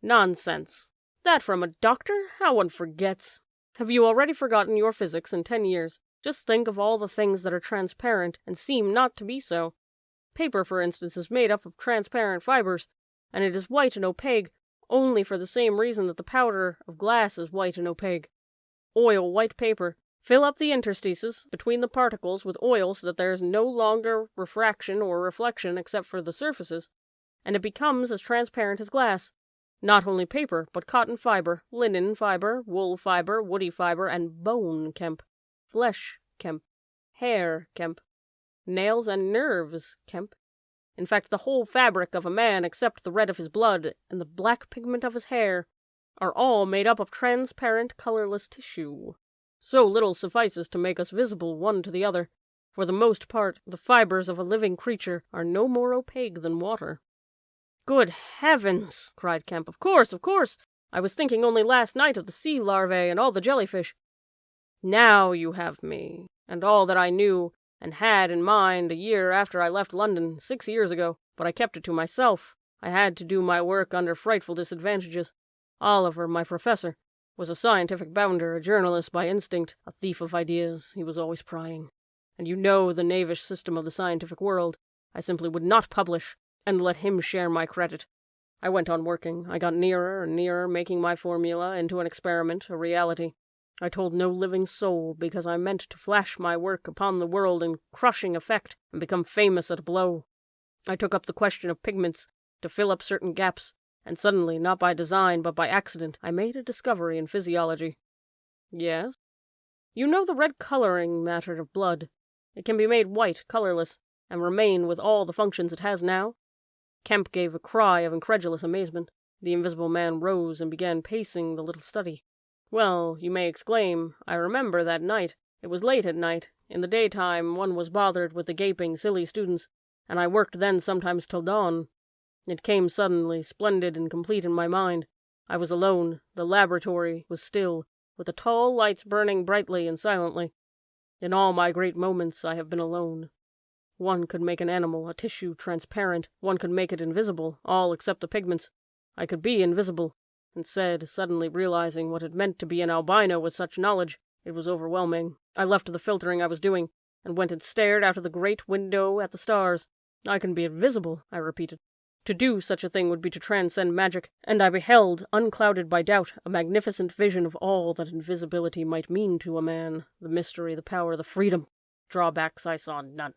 Nonsense. That from a doctor? How one forgets. Have you already forgotten your physics in 10 years? Just think of all the things that are transparent and seem not to be so. Paper, for instance, is made up of transparent fibers, and it is white and opaque only for the same reason that the powder of glass is white and opaque. Oil white paper. Fill up the interstices between the particles with oil so that there is no longer refraction or reflection except for the surfaces, and it becomes as transparent as glass. Not only paper, but cotton fiber, linen fiber, wool fiber, woody fiber, and bone, Kemp. Flesh, Kemp. Hair, Kemp. Nails and nerves, Kemp. In fact, the whole fabric of a man, except the red of his blood and the black pigment of his hair, are all made up of transparent, colorless tissue. So little suffices to make us visible one to the other. For the most part, the fibers of a living creature are no more opaque than water. Good heavens, cried Kemp. Of course. I was thinking only last night of the sea larvae and all the jellyfish. Now you have me, and all that I knew and had in mind a year after I left London 6 years ago, but I kept it to myself. I had to do my work under frightful disadvantages. Oliver, my professor, was a scientific bounder, a journalist by instinct, a thief of ideas. He was always prying. And you know the knavish system of the scientific world. I simply would not publish, and let him share my credit. I went on working. I got nearer and nearer, making my formula into an experiment, a reality. I told no living soul, because I meant to flash my work upon the world in crushing effect and become famous at a blow. I took up the question of pigments to fill up certain gaps, and suddenly, not by design but by accident, I made a discovery in physiology. Yes? You know the red coloring matter of blood. It can be made white, colorless, and remain with all the functions it has now. Kemp gave a cry of incredulous amazement. The Invisible Man rose and began pacing the little study. Well, you may exclaim, I remember that night. It was late at night. In the daytime one was bothered with the gaping, silly students, and I worked then sometimes till dawn. It came suddenly, splendid and complete in my mind. I was alone. The laboratory was still, with the tall lights burning brightly and silently. In all my great moments I have been alone. One could make an animal, a tissue, transparent. One could make it invisible, all except the pigments. I could be invisible. And said, suddenly realizing what it meant to be an albino with such knowledge. It was overwhelming. I left the filtering I was doing, and went and stared out of the great window at the stars. I can be invisible, I repeated. To do such a thing would be to transcend magic, and I beheld, unclouded by doubt, a magnificent vision of all that invisibility might mean to a man, the mystery, the power, the freedom. Drawbacks I saw none.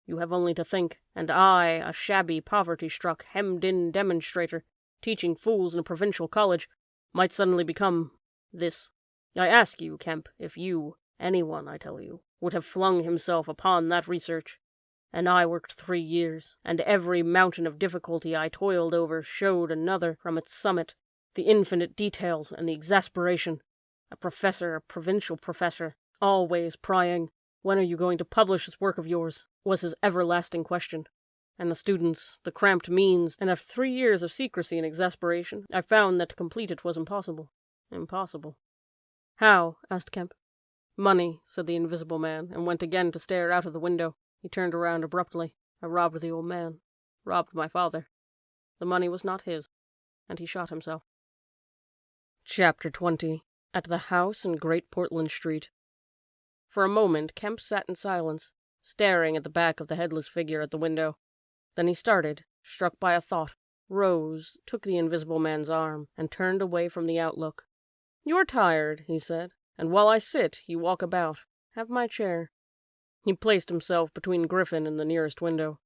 You have only to think, and I, a shabby, poverty-struck, hemmed-in demonstrator, teaching fools in a provincial college, might suddenly become this. I ask you, Kemp, if you, anyone, I tell you, would have flung himself upon that research. And I worked 3 years, and every mountain of difficulty I toiled over showed another from its summit, the infinite details and the exasperation. A provincial professor, always prying, "When are you going to publish this work of yours?" was his everlasting question. And the students, the cramped means, and after 3 years of secrecy and exasperation, I found that to complete it was impossible. Impossible. "How?" asked Kemp. "Money," said the invisible man, and went again to stare out of the window. He turned around abruptly. "I robbed the old man. Robbed my father. The money was not his." And he shot himself. Chapter 20. At the house in Great Portland Street. For a moment Kemp sat in silence, staring at the back of the headless figure at the window. Then he started, struck by a thought, rose, took the invisible man's arm, and turned away from the outlook. "You're tired," he said, "and while I sit, you walk about. Have my chair." He placed himself between Griffin and the nearest window.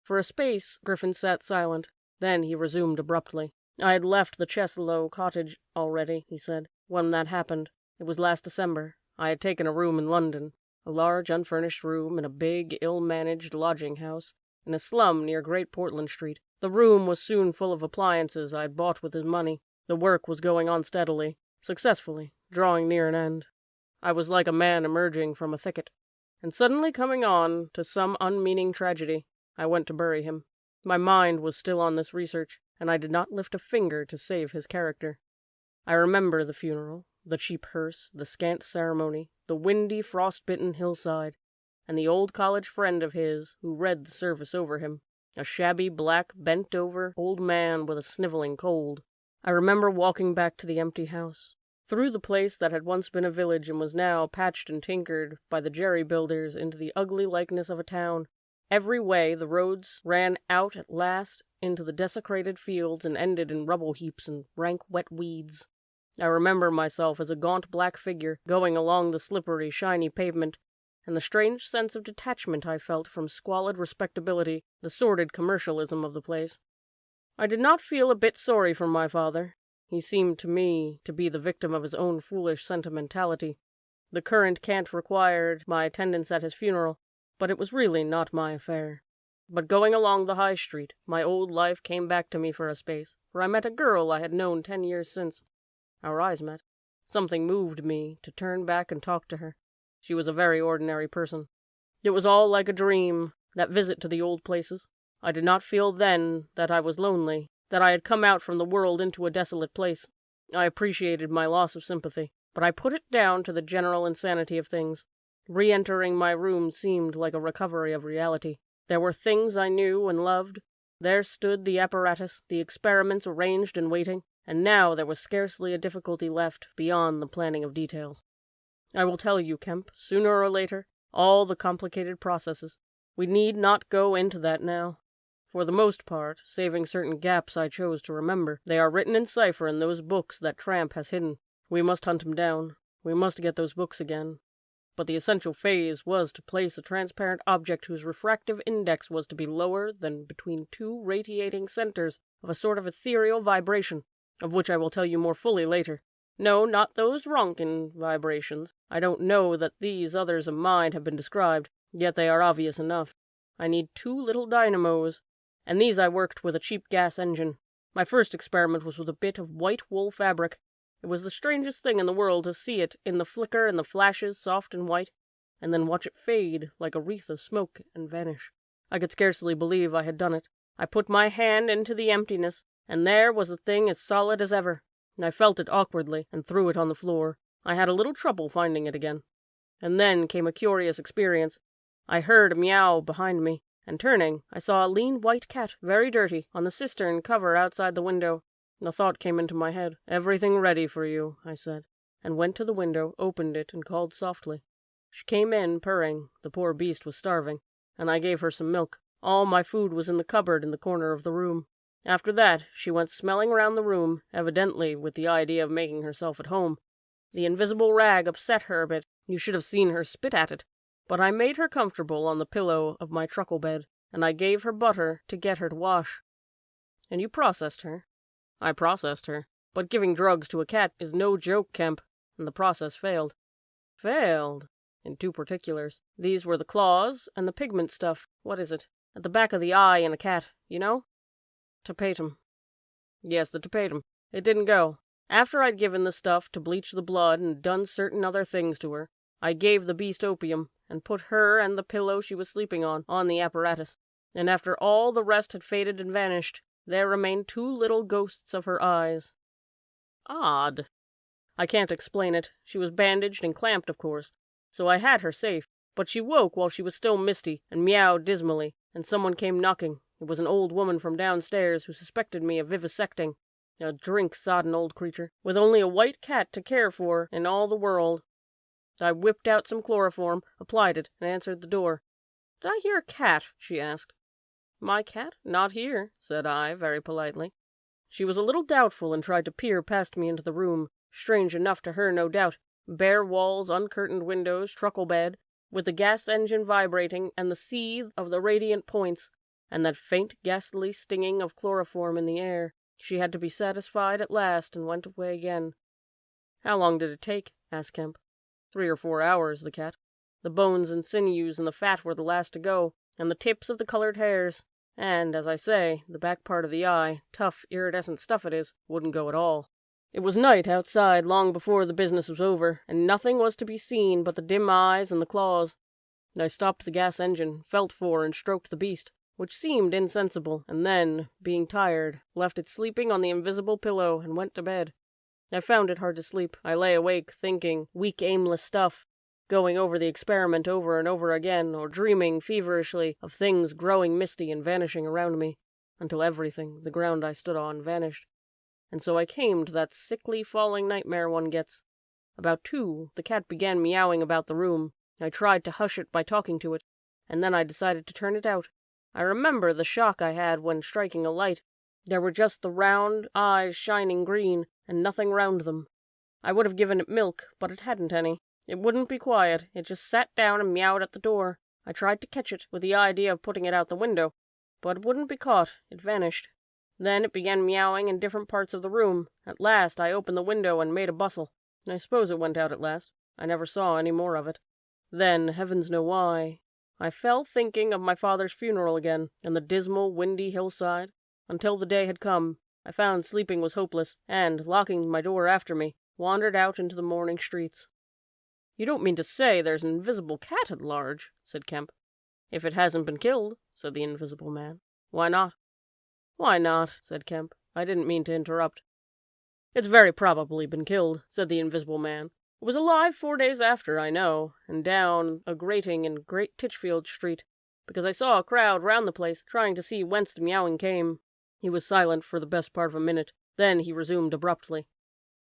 For a space, Griffin sat silent. Then he resumed abruptly. "I had left the Cheslow cottage already," he said, "when that happened. It was last December. I had taken a room in London, a large unfurnished room in a big, ill-managed lodging-house in a slum near Great Portland Street. The room was soon full of appliances I had bought with his money. The work was going on steadily, successfully, drawing near an end. I was like a man emerging from a thicket, and suddenly coming on to some unmeaning tragedy. I went to bury him. My mind was still on this research, and I did not lift a finger to save his character. I remember the funeral, the cheap hearse, the scant ceremony, the windy, frost-bitten hillside, and the old college friend of his who read the service over him, a shabby, black, bent-over old man with a sniveling cold. I remember walking back to the empty house, through the place that had once been a village and was now patched and tinkered by the jerry-builders into the ugly likeness of a town. Every way the roads ran out at last into the desecrated fields and ended in rubble heaps and rank wet weeds. I remember myself as a gaunt black figure going along the slippery, shiny pavement, and the strange sense of detachment I felt from squalid respectability, the sordid commercialism of the place. I did not feel a bit sorry for my father. He seemed to me to be the victim of his own foolish sentimentality. The current cant required my attendance at his funeral, but it was really not my affair. But going along the high street, my old life came back to me for a space, for I met a girl I had known 10 years since. Our eyes met. Something moved me to turn back and talk to her. She was a very ordinary person. It was all like a dream, that visit to the old places. I did not feel then that I was lonely, that I had come out from the world into a desolate place. I appreciated my loss of sympathy, but I put it down to the general insanity of things. Re-entering my room seemed like a recovery of reality. There were things I knew and loved. There stood the apparatus, the experiments arranged and waiting, and now there was scarcely a difficulty left beyond the planning of details. I will tell you, Kemp, sooner or later, all the complicated processes. We need not go into that now. For the most part, saving certain gaps I chose to remember, they are written in cipher in those books that Tramp has hidden. We must hunt him down. We must get those books again. But the essential phase was to place a transparent object whose refractive index was to be lower than between two radiating centers of a sort of ethereal vibration, of which I will tell you more fully later. No, not those Ronkin vibrations. I don't know that these others of mine have been described, yet they are obvious enough. I need 2 little dynamos, and these I worked with a cheap gas engine. My first experiment was with a bit of white wool fabric. It was the strangest thing in the world to see it in the flicker and the flashes soft and white, and then watch it fade like a wreath of smoke and vanish. I could scarcely believe I had done it. I put my hand into the emptiness, and there was the thing as solid as ever. I felt it awkwardly and threw it on the floor. I had a little trouble finding it again. And then came a curious experience. I heard a meow behind me, and turning, I saw a lean white cat, very dirty, on the cistern cover outside the window. A thought came into my head. "Everything ready for you," I said, and went to the window, opened it, and called softly. She came in, purring. The poor beast was starving, and I gave her some milk. All my food was in the cupboard in the corner of the room. After that, she went smelling around the room, evidently with the idea of making herself at home. The invisible rag upset her a bit. You should have seen her spit at it. But I made her comfortable on the pillow of my truckle bed, and I gave her butter to get her to wash. And you processed her. I processed her. But giving drugs to a cat is no joke, Kemp, and the process failed. Failed? In two particulars. These were the claws and the pigment stuff. What is it? At the back of the eye in a cat, you know? Tapetum. Yes, the tapetum. It didn't go. After I'd given the stuff to bleach the blood and done certain other things to her, I gave the beast opium and put her and the pillow she was sleeping on the apparatus. And after all the rest had faded and vanished, there remained two little ghosts of her eyes. Odd. I can't explain it. She was bandaged and clamped, of course, so I had her safe. But she woke while she was still misty and meowed dismally, and someone came knocking. It was an old woman from downstairs who suspected me of vivisecting. A drink-sodden old creature, with only a white cat to care for in all the world. I whipped out some chloroform, applied it, and answered the door. Did I hear a cat? She asked. My cat? Not here, said I, very politely. She was a little doubtful and tried to peer past me into the room. Strange enough to her, no doubt. Bare walls, uncurtained windows, truckle bed, with the gas engine vibrating, and the seethe of the radiant points, and that faint ghastly stinging of chloroform in the air. She had to be satisfied at last, and went away again. How long did it take? Asked Kemp. 3 or 4 hours, the cat. The bones and sinews and the fat were the last to go, and the tips of the colored hairs. And, as I say, the back part of the eye, tough, iridescent stuff it is, wouldn't go at all. It was night outside long before the business was over, and nothing was to be seen but the dim eyes and the claws. I stopped the gas engine, felt for and stroked the beast, which seemed insensible, and then, being tired, left it sleeping on the invisible pillow and went to bed. I found it hard to sleep. I lay awake, thinking weak, aimless stuff, going over the experiment over and over again, or dreaming feverishly of things growing misty and vanishing around me, until everything, the ground I stood on, vanished. And so I came to that sickly falling nightmare one gets. About 2, the cat began meowing about the room. I tried to hush it by talking to it, and then I decided to turn it out. I remember the shock I had when striking a light. There were just the round eyes shining green, and nothing round them. I would have given it milk, but it hadn't any. It wouldn't be quiet. It just sat down and meowed at the door. I tried to catch it, with the idea of putting it out the window, but it wouldn't be caught. It vanished. Then it began meowing in different parts of the room. At last I opened the window and made a bustle. I suppose it went out at last. I never saw any more of it. Then, heavens know why, I fell thinking of my father's funeral again, and the dismal, windy hillside. Until the day had come, I found sleeping was hopeless, and, locking my door after me, wandered out into the morning streets. You don't mean to say there's an invisible cat at large, said Kemp. If it hasn't been killed, said the invisible man. Why not? Why not, said Kemp. I didn't mean to interrupt. It's very probably been killed, said the invisible man. It was alive 4 days after, I know, and down a grating in Great Titchfield Street, because I saw a crowd round the place trying to see whence the meowing came. He was silent for the best part of a minute. Then he resumed abruptly.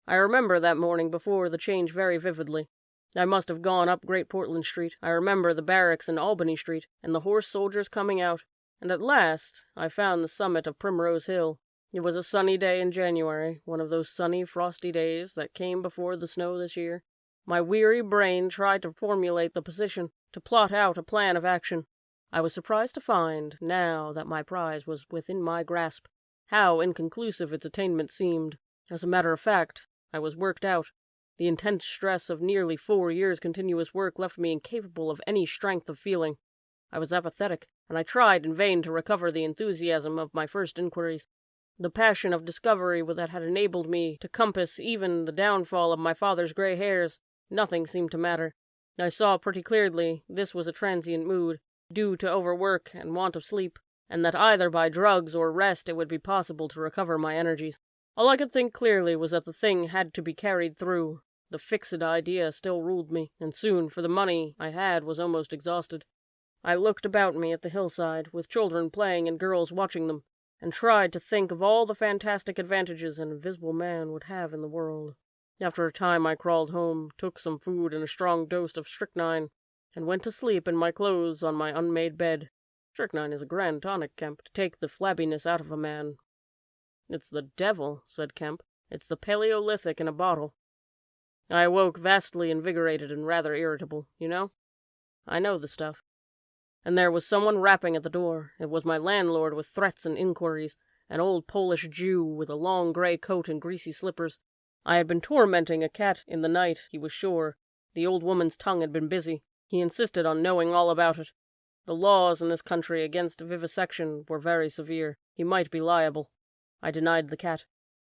I remember that morning before the change very vividly. I must have gone up Great Portland Street. I remember the barracks in Albany Street, and the horse soldiers coming out. And at last I found the summit of Primrose Hill. It was a sunny day in January, one of those sunny, frosty days that came before the snow this year. My weary brain tried to formulate the position, to plot out a plan of action. I was surprised to find, now that my prize was within my grasp, how inconclusive its attainment seemed. As a matter of fact, I was worked out. The intense stress of nearly 4 years' continuous work left me incapable of any strength of feeling. I was apathetic, and I tried in vain to recover the enthusiasm of my first inquiries. The passion of discovery that had enabled me to compass even the downfall of my father's gray hairs, nothing seemed to matter. I saw pretty clearly this was a transient mood, due to overwork and want of sleep, and that either by drugs or rest it would be possible to recover my energies. All I could think clearly was that the thing had to be carried through. The fixed idea still ruled me, and soon, for the money I had was almost exhausted. I looked about me at the hillside, with children playing and girls watching them, and tried to think of all the fantastic advantages an invisible man would have in the world. After a time I crawled home, took some food and a strong dose of strychnine, and went to sleep in my clothes on my unmade bed. Strychnine is a grand tonic, Kemp, to take the flabbiness out of a man. "It's the devil," said Kemp. "It's the Paleolithic in a bottle." I awoke vastly invigorated and rather irritable, you know? I know the stuff. And there was someone rapping at the door. It was my landlord with threats and inquiries, an old Polish Jew with a long gray coat and greasy slippers. I had been tormenting a cat in the night, he was sure. The old woman's tongue had been busy. He insisted on knowing all about it. The laws in this country against vivisection were very severe. He might be liable. I denied the cat.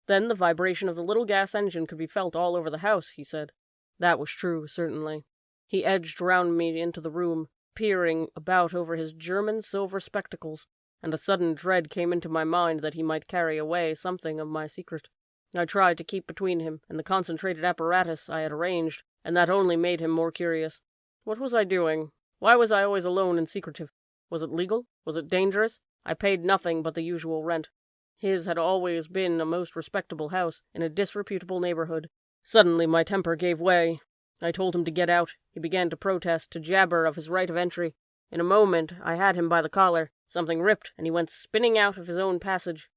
Then the vibration of the little gas engine could be felt all over the house, he said. That was true, certainly. He edged round me into the room, peering about over his German silver spectacles, and a sudden dread came into my mind that he might carry away something of my secret. I tried to keep between him and the concentrated apparatus I had arranged, and that only made him more curious. What was I doing? Why was I always alone and secretive? Was it legal? Was it dangerous? I paid nothing but the usual rent. His had always been a most respectable house in a disreputable neighborhood. Suddenly my temper gave way. I told him to get out. He began to protest, to jabber of his right of entry. In a moment I had him by the collar. Something ripped, and he went spinning out of his own passage.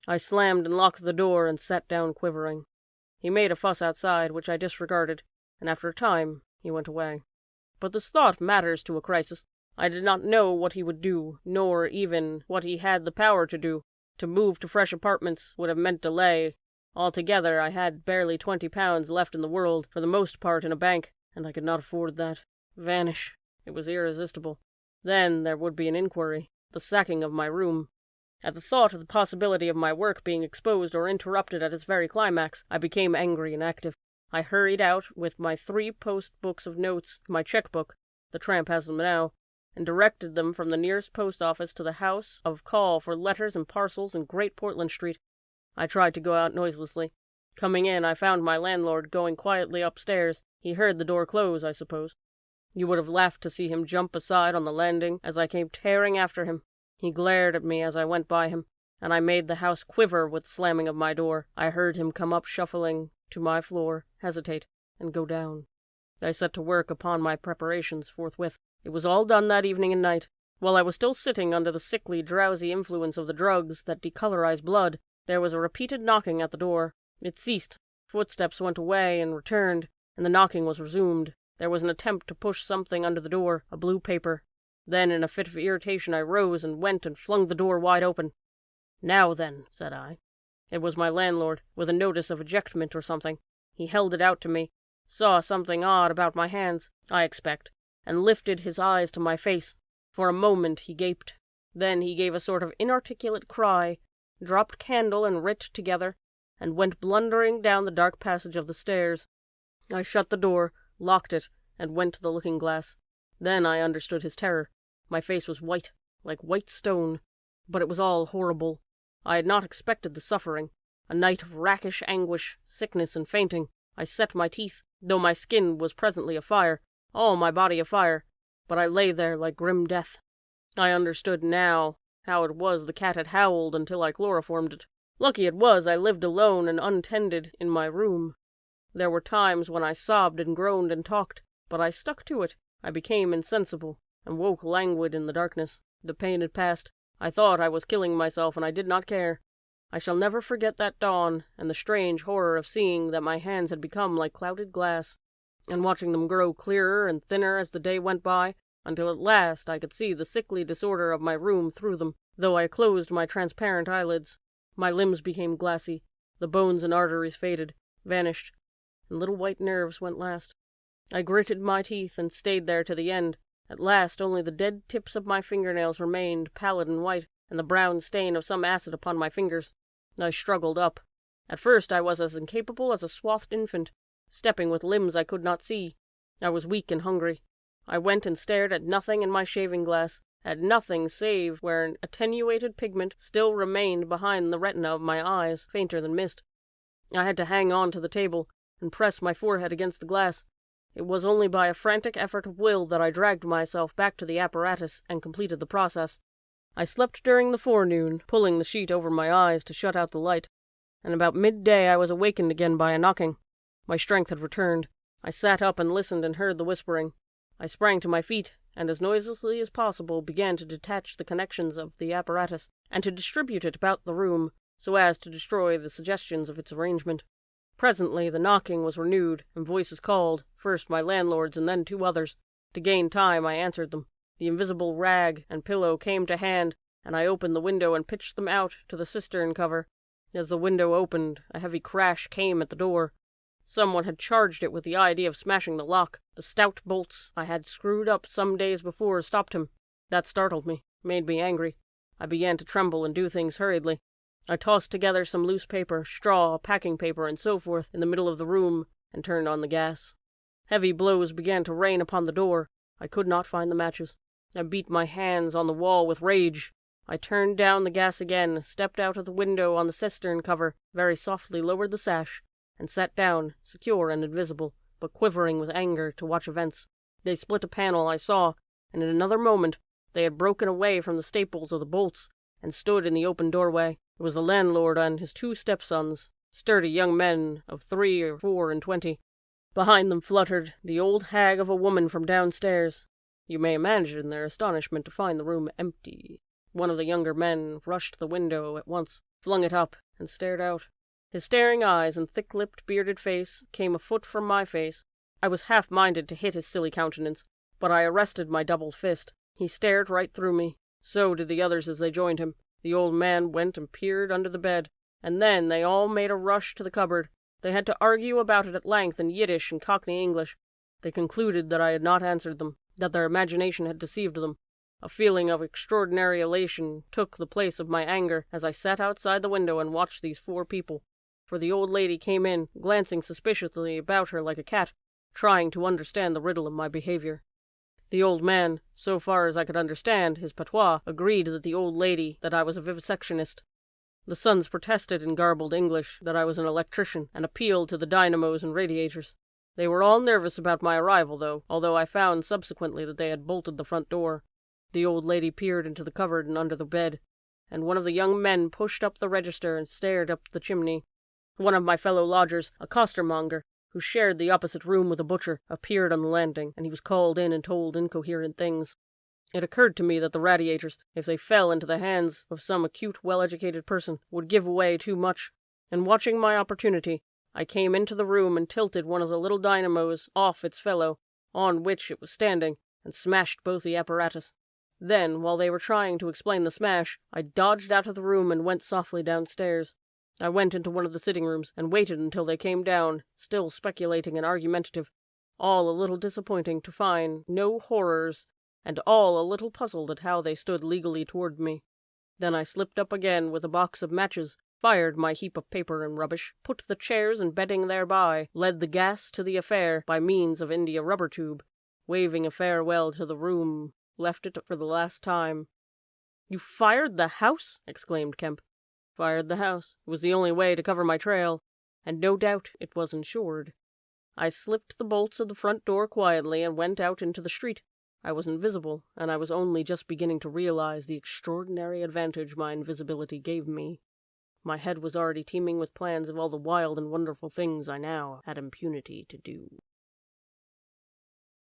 I slammed and locked the door and sat down quivering. He made a fuss outside, which I disregarded, and after a time he went away. But this thought matters to a crisis. I did not know what he would do, nor even what he had the power to do. To move to fresh apartments would have meant delay. Altogether, I had barely £20 left in the world, for the most part in a bank, and I could not afford that. Vanish. It was irresistible. Then there would be an inquiry, the sacking of my room. At the thought of the possibility of my work being exposed or interrupted at its very climax, I became angry and active. I hurried out with my 3 post books of notes, my checkbook, the tramp has them now, and directed them from the nearest post office to the house of call for letters and parcels in Great Portland Street. I tried to go out noiselessly. Coming in, I found my landlord going quietly upstairs. He heard the door close, I suppose. You would have laughed to see him jump aside on the landing as I came tearing after him. He glared at me as I went by him, and I made the house quiver with the slamming of my door. I heard him come up shuffling to my floor, hesitate, and go down. I set to work upon my preparations forthwith. It was all done that evening and night. While I was still sitting under the sickly, drowsy influence of the drugs that decolorize blood, there was a repeated knocking at the door. It ceased. Footsteps went away and returned, and the knocking was resumed. There was an attempt to push something under the door, a blue paper. Then, in a fit of irritation, I rose and went and flung the door wide open. "Now then," said I. It was my landlord, with a notice of ejectment or something. He held it out to me, saw something odd about my hands, I expect, and lifted his eyes to my face. For a moment he gaped. Then he gave a sort of inarticulate cry, dropped candle and writ together, and went blundering down the dark passage of the stairs. I shut the door, locked it, and went to the looking-glass. Then I understood his terror. My face was white, like white stone, but it was all horrible. I had not expected the suffering. A night of rakish anguish, sickness, and fainting. I set my teeth, though my skin was presently afire, all my body afire, but I lay there like grim death. I understood now how it was the cat had howled until I chloroformed it. Lucky it was I lived alone and untended in my room. There were times when I sobbed and groaned and talked, but I stuck to it. I became insensible, and woke languid in the darkness. The pain had passed. I thought I was killing myself, and I did not care. I shall never forget that dawn, and the strange horror of seeing that my hands had become like clouded glass, and watching them grow clearer and thinner as the day went by, until at last I could see the sickly disorder of my room through them, though I closed my transparent eyelids. My limbs became glassy, the bones and arteries faded, vanished, and little white nerves went last. I gritted my teeth and stayed there to the end. At last only the dead tips of my fingernails remained, pallid and white, and the brown stain of some acid upon my fingers. I struggled up. At first I was as incapable as a swathed infant, stepping with limbs I could not see. I was weak and hungry. I went and stared at nothing in my shaving-glass, at nothing save where an attenuated pigment still remained behind the retina of my eyes, fainter than mist. I had to hang on to the table and press my forehead against the glass. It was only by a frantic effort of will that I dragged myself back to the apparatus and completed the process. I slept during the forenoon, pulling the sheet over my eyes to shut out the light, and about midday I was awakened again by a knocking. My strength had returned. I sat up and listened and heard the whispering. I sprang to my feet, and as noiselessly as possible began to detach the connections of the apparatus, and to distribute it about the room, so as to destroy the suggestions of its arrangement. Presently the knocking was renewed, and voices called, first my landlord's and then 2 others. To gain time, I answered them. The invisible rag and pillow came to hand, and I opened the window and pitched them out to the cistern cover. As the window opened, a heavy crash came at the door. Someone had charged it with the idea of smashing the lock. The stout bolts I had screwed up some days before stopped him. That startled me, made me angry. I began to tremble and do things hurriedly. I tossed together some loose paper, straw, packing paper, and so forth in the middle of the room, and turned on the gas. Heavy blows began to rain upon the door. I could not find the matches. I beat my hands on the wall with rage. I turned down the gas again, stepped out of the window on the cistern cover, very softly lowered the sash, and sat down, secure and invisible, but quivering with anger, to watch events. They split a panel, I saw, and in another moment they had broken away from the staples of the bolts, and stood in the open doorway. It was the landlord and his 2 stepsons, sturdy young men of 3 or 4 and 20. Behind them fluttered the old hag of a woman from downstairs. You may imagine their astonishment to find the room empty. One of the younger men rushed to the window at once, flung it up, and stared out. His staring eyes and thick-lipped, bearded face came a foot from my face. I was half-minded to hit his silly countenance, but I arrested my doubled fist. He stared right through me. So did the others as they joined him. The old man went and peered under the bed, and then they all made a rush to the cupboard. They had to argue about it at length in Yiddish and Cockney English. They concluded that I had not answered them, that their imagination had deceived them. A feeling of extraordinary elation took the place of my anger as I sat outside the window and watched these 4 people. For the old lady came in, glancing suspiciously about her like a cat, trying to understand the riddle of my behavior. The old man, so far as I could understand his patois, agreed that the old lady that I was a vivisectionist. The sons protested in garbled English that I was an electrician, and appealed to the dynamos and radiators. They were all nervous about my arrival, although I found subsequently that they had bolted the front door. The old lady peered into the cupboard and under the bed, and one of the young men pushed up the register and stared up the chimney. One of my fellow lodgers, a costermonger, who shared the opposite room with a butcher, appeared on the landing, and he was called in and told incoherent things. It occurred to me that the radiators, if they fell into the hands of some acute, well-educated person, would give away too much, and watching my opportunity, I came into the room and tilted one of the little dynamos off its fellow, on which it was standing, and smashed both the apparatus. Then, while they were trying to explain the smash, I dodged out of the room and went softly downstairs. I went into one of the sitting rooms and waited until they came down, still speculating and argumentative, all a little disappointing to find no horrors, and all a little puzzled at how they stood legally toward me. Then I slipped up again with a box of matches, fired my heap of paper and rubbish, put the chairs and bedding thereby, led the gas to the affair by means of India rubber tube, waving a farewell to the room, left it for the last time. "You fired the house?" exclaimed Kemp. "Fired the house. It was the only way to cover my trail, and no doubt it was insured. I slipped the bolts of the front door quietly and went out into the street. I was invisible, and I was only just beginning to realize the extraordinary advantage my invisibility gave me. My head was already teeming with plans of all the wild and wonderful things I now had impunity to do.